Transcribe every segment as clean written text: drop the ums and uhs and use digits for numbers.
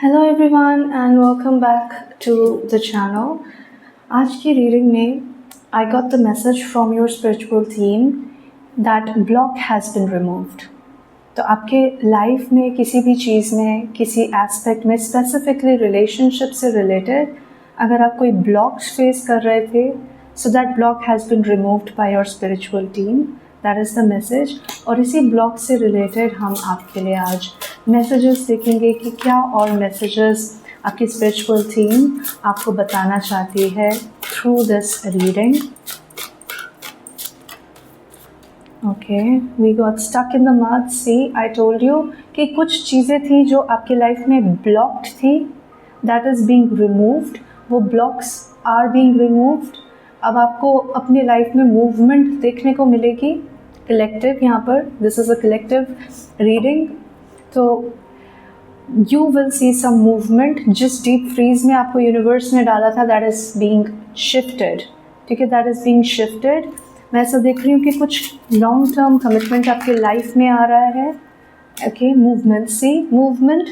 Hello everyone and welcome back to the channel. आज की reading में I got the message from your spiritual team that block has been removed. तो आपके life में किसी भी चीज़ में किसी एस्पेक्ट में स्पेसिफिकली रिलेशनशिप से रिलेटेड अगर आप कोई ब्लॉक्स फेस कर रहे थे so that block has been removed by your spiritual team. That is the message. और इसी ब्लॉक से रिलेटेड हम आपके लिए आज मैसेजेस देखेंगे कि क्या और मैसेजेस आपकी स्पिरिचुअल टीम आपको बताना चाहती है through this reading. Okay, we got stuck in the mud. See, I told you कि कुछ चीज़ें थी जो आपकी लाइफ में ब्लॉक्ड थी. That is being removed. वो ब्लॉक्स आर बीइंग रिमूव्ड. अब आपको अपनी लाइफ में मूवमेंट देखने को मिलेगी. कलेक्टिव, यहाँ पर this is a collective reading. तो you will see some movement. जिस डीप फ्रीज में आपको यूनिवर्स ने डाला था दैट इज़ बीइंग शिफ्टेड. ठीक है, दैट इज़ बीइंग शिफ्टेड. मैं ऐसा देख रही हूँ कि कुछ लॉन्ग टर्म कमिटमेंट आपके लाइफ में आ रहा है. Okay, movement. See, movement.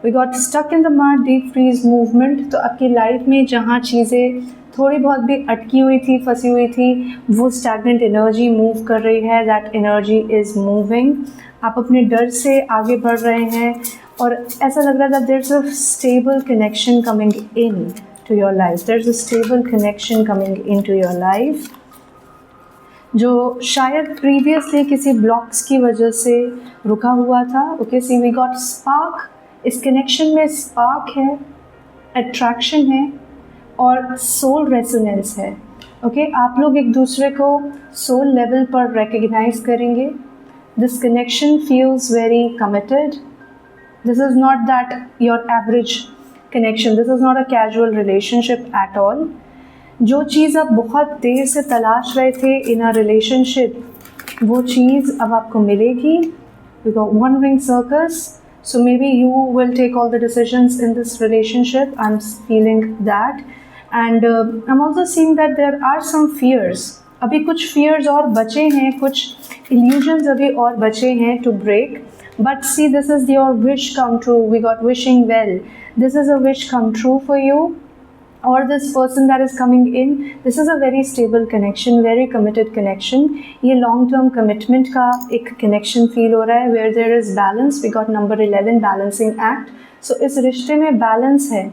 We got stuck in the mud, deep freeze, movement. तो आपकी लाइफ में जहाँ चीज़ें थोड़ी बहुत भी अटकी हुई थी, फंसी हुई थी, वो स्टैग्नेंट एनर्जी मूव कर रही है. That energy is moving. आप अपने डर से आगे बढ़ रहे हैं और ऐसा लग रहा था there is a stable connection coming into your life. There is a stable connection coming into your life जो शायद प्रीवियसली किसी ब्लॉक्स की वजह से रुका हुआ था. Okay, see, we got spark. इस कनेक्शन में स्पार्क है, अट्रैक्शन है और सोल रेजोनेंस है. ओके, आप लोग एक दूसरे को सोल लेवल पर रिकग्नाइज करेंगे. This connection feels very committed. This is not that your average connection. This is not a casual relationship at all. जो चीज़ आप बहुत देर से तलाश रहे थे in a relationship, वो चीज़ अब आपको मिलेगी. We got one ring circus. So maybe you will take all the decisions in this relationship. I'm feeling that. And I'm also seeing that there are some fears. अभी कुछ fears और बचे हैं, कुछ illusions अभी और बचे हैं to break. But see, this is your wish come true. We got wishing well. This is a wish come true for you. Or this person that is coming in, this is a very stable connection, very committed connection. ये long term commitment का एक connection feel हो रहा है where there is balance. We got number 11, balancing act. So इस रिश्ते में balance है.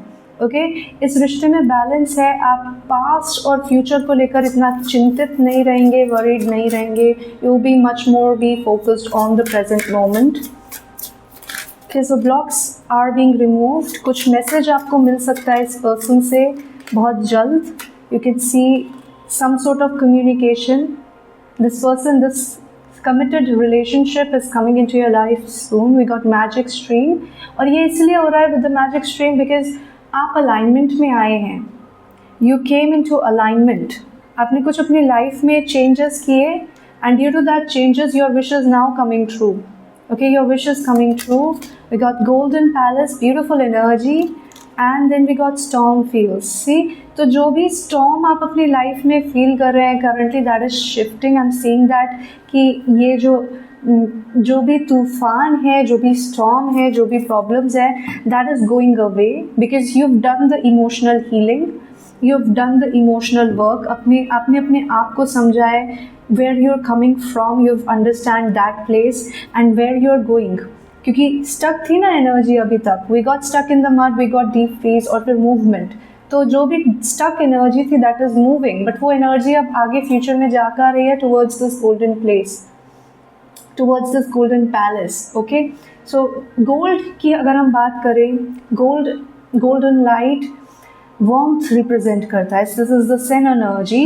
ओके, इस रिश्ते में बैलेंस है. आप पास्ट और फ्यूचर को लेकर इतना चिंतित नहीं रहेंगे, वरीड नहीं रहेंगे. You be much more be focused on the present moment. Okay, so blocks are being removed. कुछ मैसेज आपको मिल सकता है इस पर्सन से बहुत जल्द. You can see some sort of communication. This person, this committed relationship is coming into your life soon. We got magic stream. और ये इसलिए हो रहा है with the magic stream because आप अलाइनमेंट में आए हैं. You came into alignment. आपने कुछ अपनी लाइफ में चेंजेस किए and due to that changes your wish is now coming true. Okay, your wish is coming true. We got golden palace, beautiful energy. And then we got storm feels. See, तो जो भी storm आप अपनी life में feel कर रहे हैं currently, that is shifting. I am seeing that कि ये जो भी तूफान है, जो भी स्टॉर्म है, जो भी प्रॉब्लम्स है, that is going away because you have done the emotional healing. You have done the emotional work. आपने अपने आप को समझा है where you are coming from. You have understand that place and where you are going. क्योंकि stuck थी ना energy अभी तक. We got stuck in the mud, we got deep freeze और फिर मूवमेंट. तो जो भी स्टक एनर्जी थी दैट इज़ मूविंग, बट वो एनर्जी अब आगे फ्यूचर में जाकर आ रही है towards this golden place, towards this golden palace. Okay, so gold की अगर हम बात करें, golden light warmth represent करता है. This is the sun energy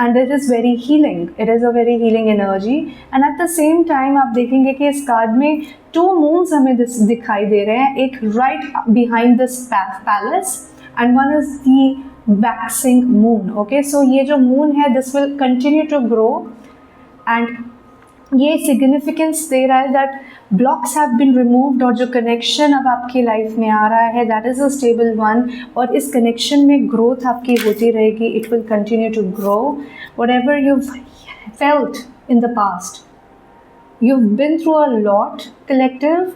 and it is very healing. It is a very healing energy. And at the same time आप देखेंगे कि इस कार्ड में 2 moons हमें दिखाई दे रहे हैं. एक right behind this palace and one is the waxing moon. Okay, so ये जो moon है this will continue to grow and ये सिग्निफिकेंस दे रहा है that blocks have been removed. और जो कनेक्शन अब आपकी लाइफ में आ रहा है that is a stable one. और इस कनेक्शन में ग्रोथ आपकी होती रहेगी. It will continue to grow. Whatever you felt in the past, you've been through a lot collective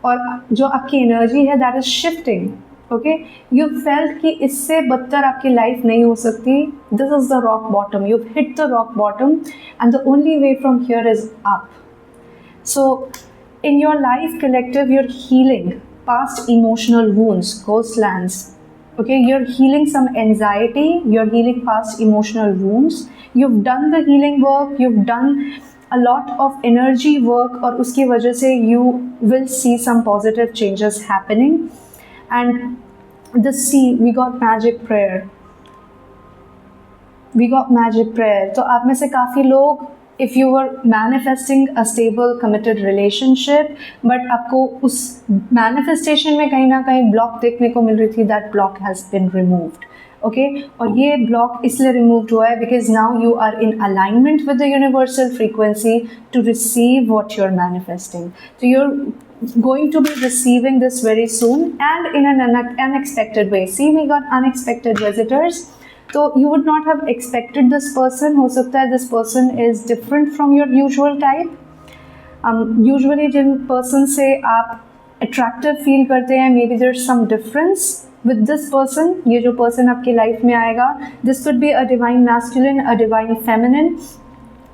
और जो आपकी एनर्जी है that is shifting. Okay, you felt कि इससे बदतर आपकी लाइफ नहीं हो सकती. This is the rock bottom. You hit the rock bottom and the only way from here is up. So in your life collective, you're healing past emotional wounds, ghostlands. Okay, you're healing some anxiety, you're healing past emotional wounds. You've done the healing work, you've done a lot of energy work, और उसकी वजह से you will see some positive changes happening. And the C, we got magic prayer. We got magic prayer. तो आप में से काफ़ी लोग, if you were manifesting a stable committed relationship, but आपको उस manifestation में कहीं ना कहीं block देखने को मिल रही थी, that block has been removed. Okay, और ये block इसलिए removed हुआ है because now you are in alignment with the universal frequency to receive what you're manifesting. So you're going to be receiving this very soon and in an unexpected way. See, we got unexpected visitors. तो you would not have expected this person. हो सकता है this person is different from your usual type. Usually Jin person से आप attractive feel करते हैं, maybe there's some difference with this person. ये जो person आपकी life में आएगा, this could be a divine masculine, a divine feminine.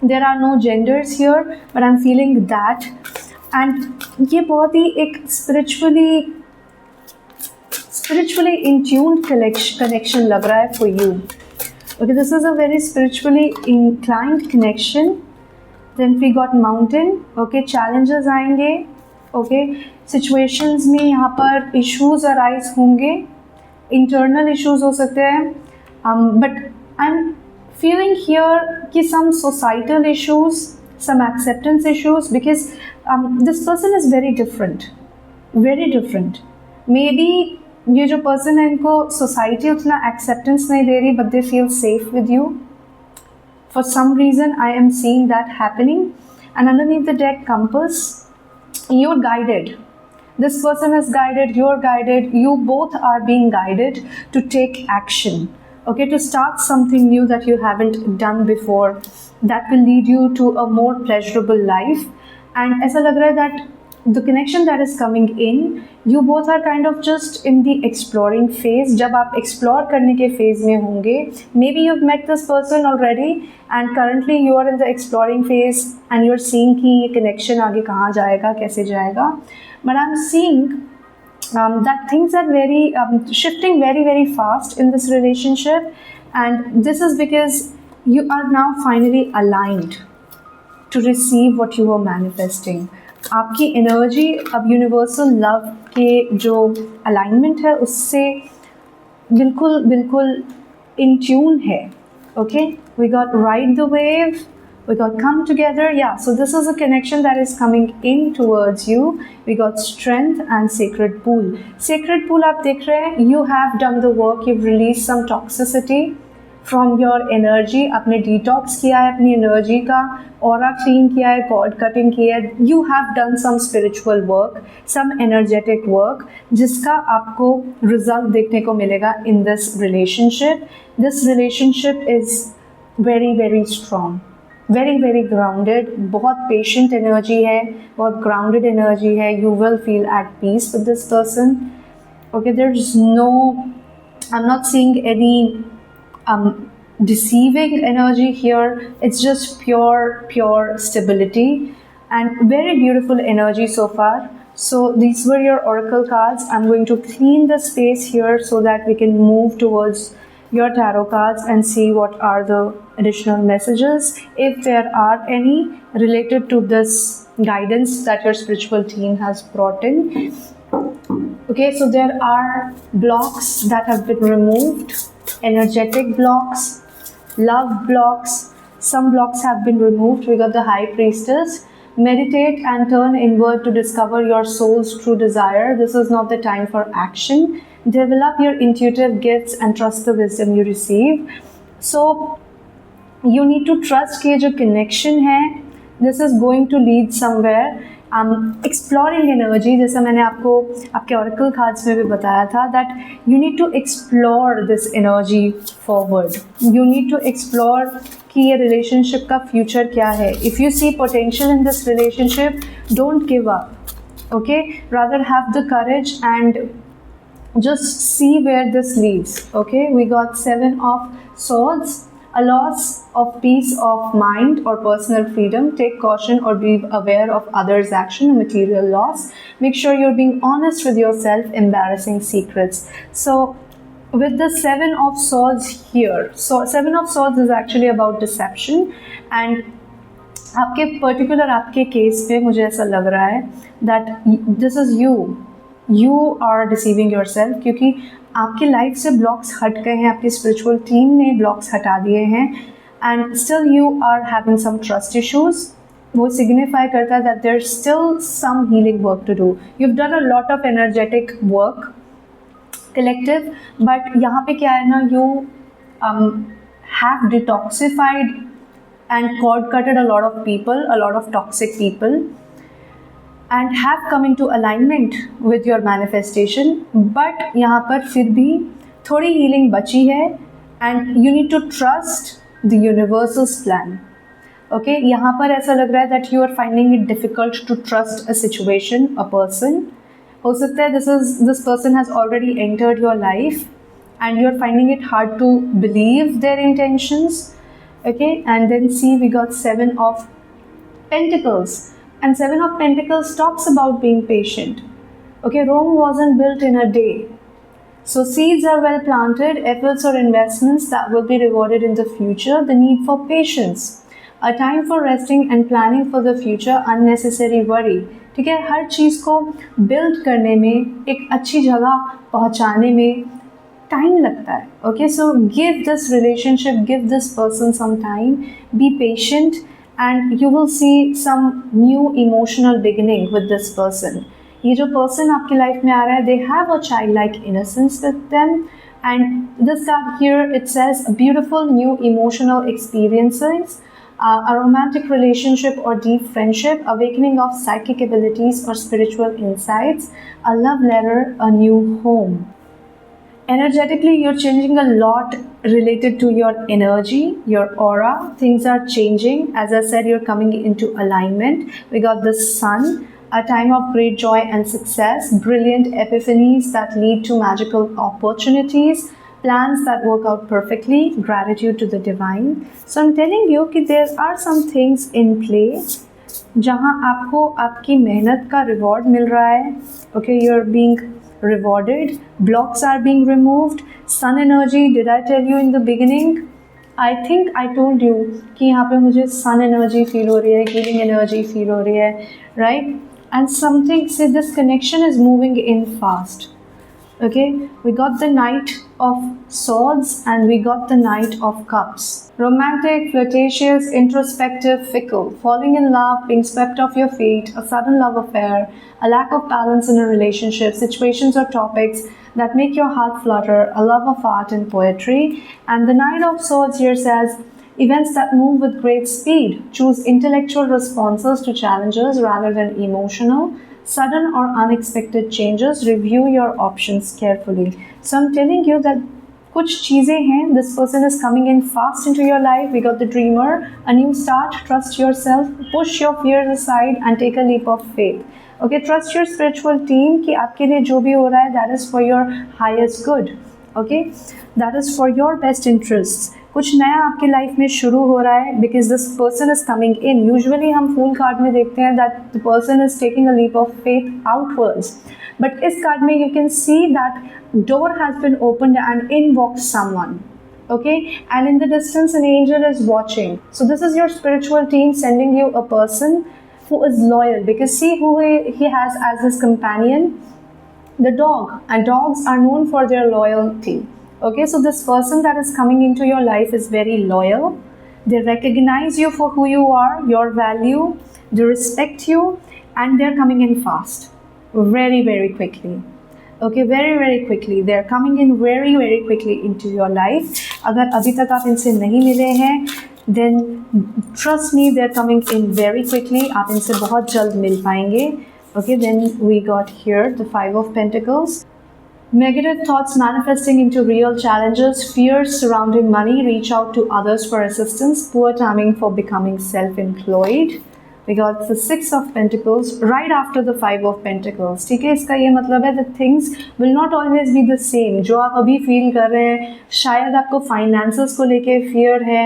There are no genders here, but I'm feeling that. And ये बहुत ही एक spiritually in tuned connection लग रहा है for you. Okay, this is a very spiritually inclined connection. Then we got mountain. Okay, challenges आएंगे. Okay, situations में यहाँ पर issues arise होंगे. Internal issues हो सकते हैं. But I'm feeling here कि some societal issues, some acceptance issues, because this person is very different. Very different. Maybe ये जो पर्सन है इनको सोसाइटी उतना एक्सेप्टेंस नहीं दे रही, but they feel safe with you. For some reason I am seeing that happening. And underneath the deck compass, you're guided. This person is guided, you're guided, you both are being guided to take action. Okay, to start something new that you haven't done before, that will lead you to a more pleasurable life. And ऐसा लग रहा है that the connection that is coming in, you both are kind of just in the exploring phase. जब आप explore करने के phase में होंगे, maybe you've met this person already and currently you are in the exploring phase and you're seeing कि ये connection आगे कहाँ जाएगा, कैसे जाएगा. But I'm seeing that things are very shifting very fast in this relationship, and this is because you are now finally aligned to receive what you were manifesting. आपकी energy अब universal love के जो alignment है उससे बिल्कुल in tune है. Okay, we got ride the wave, we got come together. Yeah, so this is a connection that is coming in towards you. We got strength and sacred pool. Sacred pool आप देख रहे हैं, you have done the work, you've released some toxicity from your energy. आपने detox किया है अपनी energy का, aura clean किया है, cord cutting किया है. You have done some spiritual work, some energetic work, जिसका आपको result देखने को मिलेगा in this relationship. This relationship is very strong. very grounded, बहुत patient energy है, बहुत grounded energy है. You will feel at peace with this person. Okay, there's no, I'm not seeing any deceiving energy here. It's just pure stability and very beautiful energy so far. So these were your oracle cards. I'm going to clean the space here so that we can move towards your tarot cards and see what are the additional messages, if there are any, related to this guidance that your spiritual team has brought in. Okay, so there are blocks that have been removed, energetic blocks, love blocks. Some blocks have been removed. We got the High Priestess. Meditate and turn inward to discover your soul's true desire. This is not the time for action. Develop your intuitive gifts and trust the wisdom you receive. So you need to trust कि जो connection है, this is going to lead somewhere. Exploring energy, जैसा मैंने आपको आपके oracle cards में भी बताया था, that you need to explore this energy forward. You need to explore कि ये relationship का future क्या है. If you see potential in this relationship, don't give up. Okay, rather have the courage and just see where this leads. Okay, we got 7 of swords, a loss of peace of mind or personal freedom. Take caution or be aware of others action, material loss. Make sure you're being honest with yourself, embarrassing secrets. So with the 7 of swords here, so 7 of swords is actually about deception, and आपके particular आपके case पे मुझे ऐसा लग रहा है that this is you are deceiving yourself, क्योंकि आपकी लाइफ से ब्लॉक्स हट गए हैं, आपकी स्पिरिचुअल टीम ने ब्लॉक्स हटा दिए हैं, and still you are having some trust issues. वो सिग्निफाई करता है that there is still some healing work to do. You have done a lot of energetic work collective, but यहाँ पे क्या है ना, you have detoxified and cord cutted a lot of people, a lot of toxic people, and have come into alignment with your manifestation. But यहाँ पर फिर भी थोड़ी healing बची है, and you need to trust the universe's plan. Okay, यहाँ पर ऐसा लग रहा है that you are finding it difficult to trust a situation, a person. हो सकता है this person has already entered your life and you are finding it hard to believe their intentions. Okay, and then see, we got 7 of Pentacles, and 7 of Pentacles talks about being patient. Okay, Rome wasn't built in a day. So seeds are well planted, efforts or investments that will be rewarded in the future. The need for patience, a time for resting and planning for the future, unnecessary worry. ठीक है, हर चीज़ को build करने में, एक अच्छी जगह पहुँचाने में टाइम लगता है. Okay, so give this relationship, give this person some time, be patient, and you will see some new emotional beginning with this person. ये जो पर्सन आपकी लाइफ में आ रहा है, they have a child like innocence with them, and this card here it says beautiful new emotional experiences, a romantic relationship or deep friendship, awakening of psychic abilities or spiritual insights, a love letter, a new home. Energetically, you're changing a lot related to your energy, your aura. Things are changing. As I said, you're coming into alignment. We got the sun, a time of great joy and success, brilliant epiphanies that lead to magical opportunities, plans that work out perfectly, gratitude to the divine. So I'm telling you that there are some things in play जहाँ आपको आपकी मेहनत का reward मिल रहा है. Okay, you're being rewarded, blocks are being removed. Sun energy, did I tell you in the beginning? I think I told you कि यहाँ पे मुझे sun energy feel हो रही है, healing energy feel हो रही है, right? And something, say this connection is moving in fast. Okay, we got the Knight of Swords and we got the Knight of Cups. Romantic, flirtatious, introspective, fickle, falling in love, being swept off your feet, a sudden love affair, a lack of balance in a relationship, situations or topics that make your heart flutter, a love of art and poetry. And the Knight of Swords here says, events that move with great speed. Choose intellectual responses to challenges rather than emotional. Sudden or unexpected changes, review your options carefully. So I'm telling you that कुछ चीज़ें हैं, this person is coming in fast into your life. We got the dreamer, a new start, trust yourself, push your fears aside and take a leap of faith. Okay, trust your spiritual team कि आपके लिए जो भी हो रहा है, that is for your highest good. Okay, that is for your best interests. कुछ नया आपकी लाइफ में शुरू हो रहा है because this person is coming in. Usually हम फूल कार्ड में देखते हैं that the person is taking a leap of faith outwards, but इस कार्ड में you can see that door has been opened and in walks someone. Okay, and in the distance an angel is watching. So this is your spiritual team sending you a person who is loyal, because see who he has as his companion, the dog, and dogs are known for their loyalty. Okay, so this person that is coming into your life is very loyal. They recognize you for who you are, your value, they respect you, and they're coming in fast, very, very quickly. Okay, very, very quickly. They're coming in very, very quickly into your life. अगर अभी तक आप इनसे नहीं मिले हैं, then trust me, they're coming in very quickly. आप इनसे बहुत जल्द मिल पाएंगे. Okay, then we got here the Five of Pentacles. Negative thoughts manifesting into real challenges, fears surrounding money, reach out to others for assistance, poor timing for becoming self-employed. We got the Six of Pentacles right after the Five of Pentacles. ठीक है, इसका ये मतलब है that things will not always be the same. जो आप अभी feel कर रहे हैं, शायद आपको फाइनेंसेस को लेके फियर है.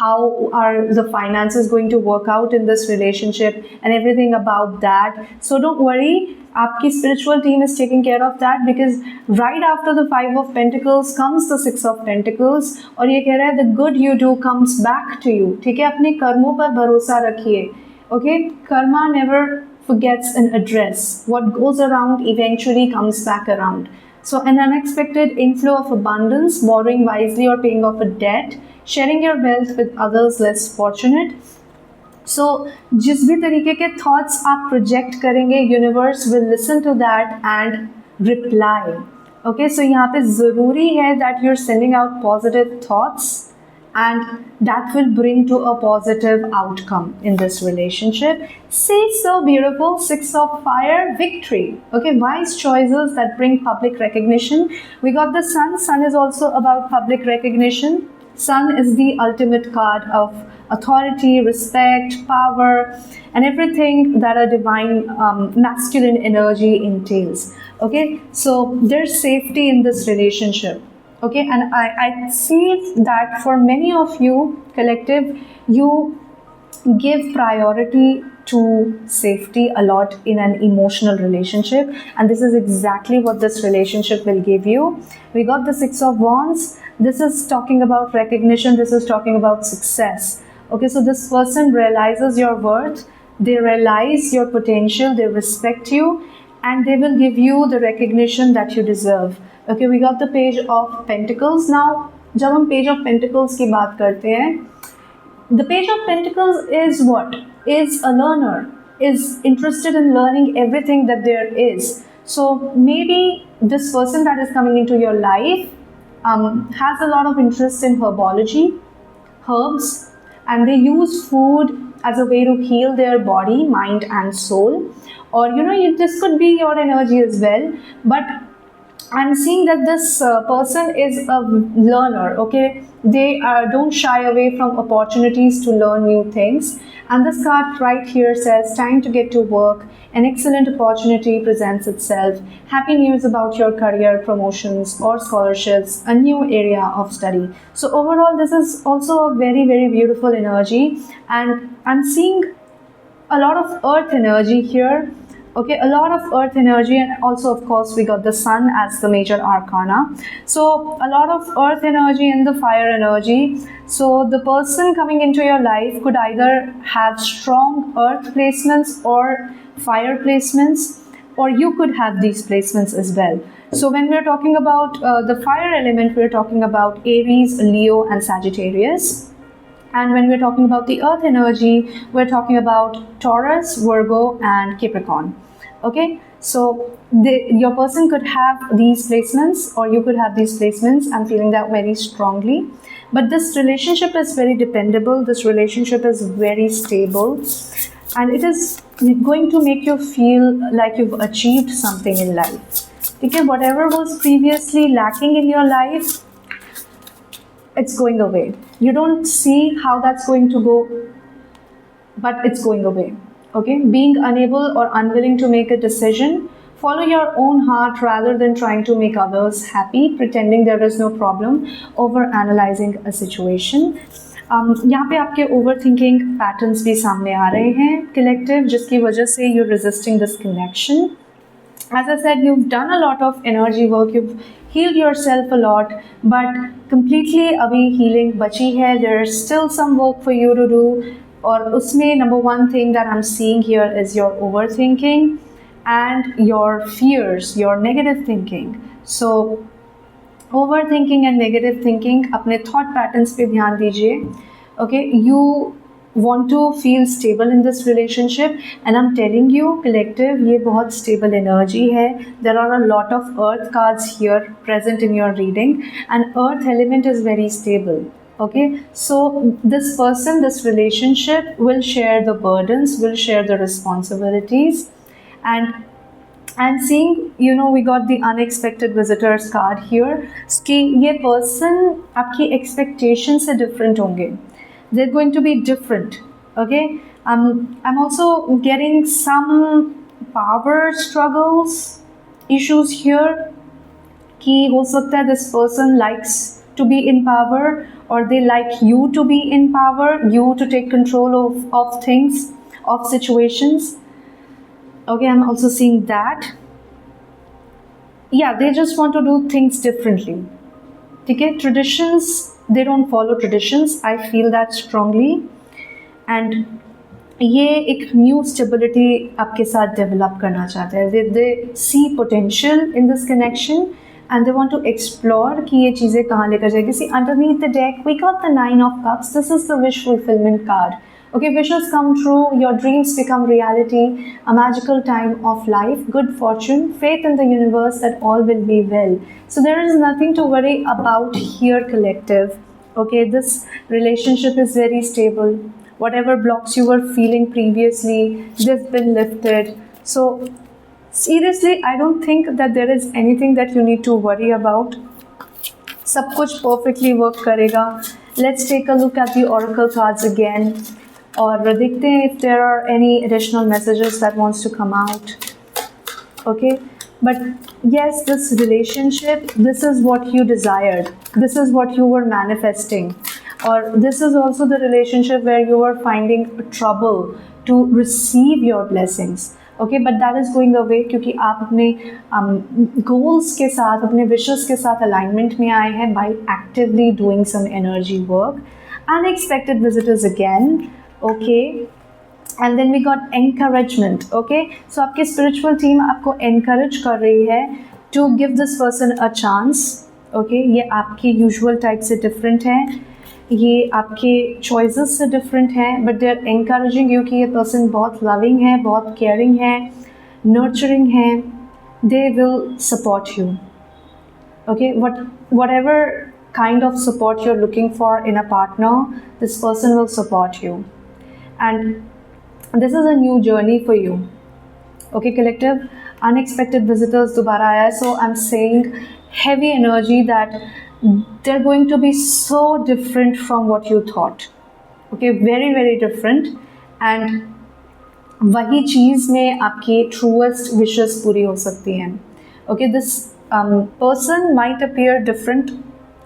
How are the finances going to work out in this relationship and everything about that. So don't worry, आपकी spiritual team is taking care of that, because right after the Five of Pentacles comes the Six of Pentacles और ये कह रहा है the good you do comes back to you. ठीक है, अपने कर्मों पर भरोसा रखिए. Okay, karma never forgets an address. What goes around eventually comes back around. So an unexpected inflow of abundance, borrowing wisely or paying off a debt, sharing your wealth with others less fortunate. So जिस भी तरीके के thoughts आप project करेंगे, universe will listen to that and reply. Okay, so यहाँ पे ज़रूरी है that you're sending out positive thoughts, and that will bring to a positive outcome in this relationship. See, so beautiful. Six of Fire, victory. Okay, wise choices that bring public recognition. We got the Sun. Sun is also about public recognition. Sun is the ultimate card of authority, respect, power, and everything that a divine masculine energy entails. Okay, so there's safety in this relationship. Okay, and I see that for many of you, collective, you give priority to safety a lot in an emotional relationship, and this is exactly what this relationship will give you. We got the Six of Wands. This is talking about recognition. This is talking about success. Okay, so this person realizes your worth, they realize your potential, they respect you, and they will give you the recognition that you deserve. Okay, we got the Page of Pentacles. Now, जब हम Page of Pentacles की बात करते हैं, the Page of Pentacles is what? Is a learner, is interested in learning everything that there is. So maybe this person that is coming into your life has a lot of interest in herbology, herbs, and they use food as a way to heal their body, mind, and soul. Or this could be your energy as well, but I'm seeing that this person is a learner. Okay, they don't shy away from opportunities to learn new things, and this card right here says time to get to work. An excellent opportunity presents itself. Happy news about your career, promotions, or scholarships, a new area of study. So overall, this is also a very, very beautiful energy, and I'm seeing a lot of earth energy here. Okay, a lot of earth energy, and also of course we got the Sun as the major arcana. So a lot of earth energy and the fire energy. So the person coming into your life could either have strong earth placements or fire placements, or you could have these placements as well. So when we're talking about the fire element, we're talking about Aries, Leo, and Sagittarius. And when we're talking about the earth energy, we're talking about Taurus, Virgo, and Capricorn. Okay, so your person could have these placements, or you could have these placements. I'm feeling that very strongly. But this relationship is very dependable. This relationship is very stable. And it is going to make you feel like you've achieved something in life. Okay, whatever was previously lacking in your life, it's going away. You don't see how that's going to go, but it's going away. Okay, being unable or unwilling to make a decision, follow your own heart rather than trying to make others happy, pretending there is no problem, over analyzing a situation. यहाँ पे आपके overthinking patterns भी सामने आ रहे हैं collective, जिसकी वजह से you're resisting this connection. As I said, you've done a lot of energy work, you've healed yourself a lot, but completely abhi healing bachi hai. There's still some work for you to do. और उसमें number one thing that I'm seeing here is your overthinking and your fears, your negative thinking. So overthinking and negative thinking, अपने thought patterns पे ध्यान दीजिए. Okay, you want to feel stable in this relationship, and I'm telling you, collective, ये बहुत stable energy है. There are a lot of earth cards here present in your reading, and earth element is very stable. Okay, so this person, this relationship will share the burdens, will share the responsibilities, and I'm seeing, we got the unexpected visitors card here. कि ये person आपकी expectation से different होंगे. They're going to be different. Okay, I'm also getting some power struggles issues here. कि हो सकता है this person likes to be in power, or they like you to be in power, you to take control of things, of situations. Okay, I'm also seeing that. Yeah, they just want to do things differently. ठीक है, traditions, they don't follow traditions. I feel that strongly. And ये एक new stability आपके साथ develop करना चाहते हैं. They see potential in this connection and they want to explore कि ये चीज़ें कहाँ लेकर जाएगी. See underneath the deck we got the 9 of Cups. This is the wish fulfilment card. Okay, wishes come true, your dreams become reality, a magical time of life, good fortune, faith in the universe that all will be well. So there is nothing to worry about here, collective. Okay, this relationship is very stable. Whatever blocks you were feeling previously, they've been lifted. So seriously, I don't think that there is anything that you need to worry about. सब कुछ perfectly work करेगा. Let's take a look at the oracle cards again. और देखते हैं if there are any additional messages that wants to come out. Okay, but yes, this relationship, this is what you desired, this is what you were manifesting, or this is also the relationship where you were finding trouble to receive your blessings. Okay, but that is going away क्योंकि आप अपने goals के साथ, अपने wishes के साथ alignment में आए हैं by actively doing some energy work. Unexpected visitors again. Okay, and then we got encouragement. Okay, so आपकी spiritual team आपको encourage कर रही है to give this person a chance. Okay, ये आपकी usual type से different है, ये आपके choices से different है, but they are encouraging you कि ये person बहुत loving है, बहुत caring है, nurturing है. They will support you. Okay, whatever kind of support you're looking for in a partner, this person will support you. And this is a new journey for you. Okay, collective, unexpected visitors दोबारा आया है. So I'm saying heavy energy that they're going to be so different from what you thought. Okay, very very different. And वही चीज़ में आपकी truest wishes पूरी हो सकती हैं. Okay, this person might appear different.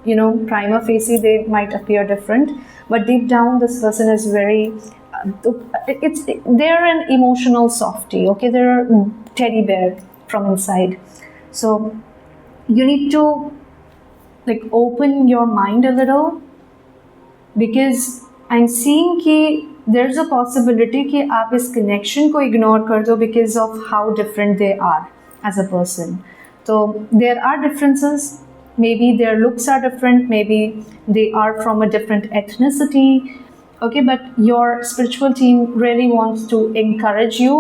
You know, prima facie they might appear different, but deep down this person is very they're an emotional softie. Okay, they're a teddy bear from inside. So you need to like open your mind a little, because I'm seeing कि there's a possibility कि आप इस connection को ignore कर दो because of how different they are as a person. So there are differences. Maybe their looks are different, maybe they are from a different ethnicity. Okay, but your spiritual team really wants to encourage you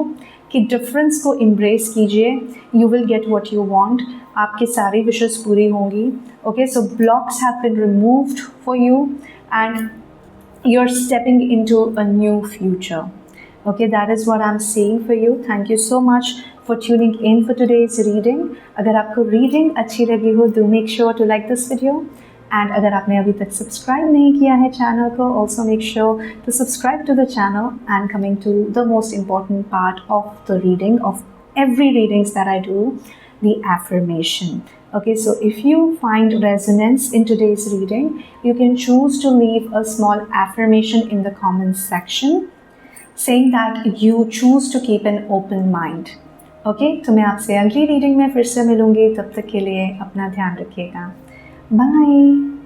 कि difference को embrace कीजिए. You will get what you want. आपकी सारी wishes पूरी होंगी. Okay, so blocks have been removed for you and you're stepping into a new future. Okay, that is what I'm seeing for you. Thank you so much for tuning in for today's reading. अगर आपको reading अच्छी लगी हो, do make sure to like this video. And अगर आपने अभी तक subscribe नहीं किया है चैनल को, also make sure to subscribe to the channel. And coming to the most important part of the reading, of every readings that I do, the affirmation. Okay, so if you find resonance in today's reading, you can choose to leave a small affirmation in the comments section saying that you choose to keep an open mind. Okay, तो मैं आपसे अगली reading में फिर से मिलूंगी. तब तक के लिए अपना ध्यान रखिएगा. Bye.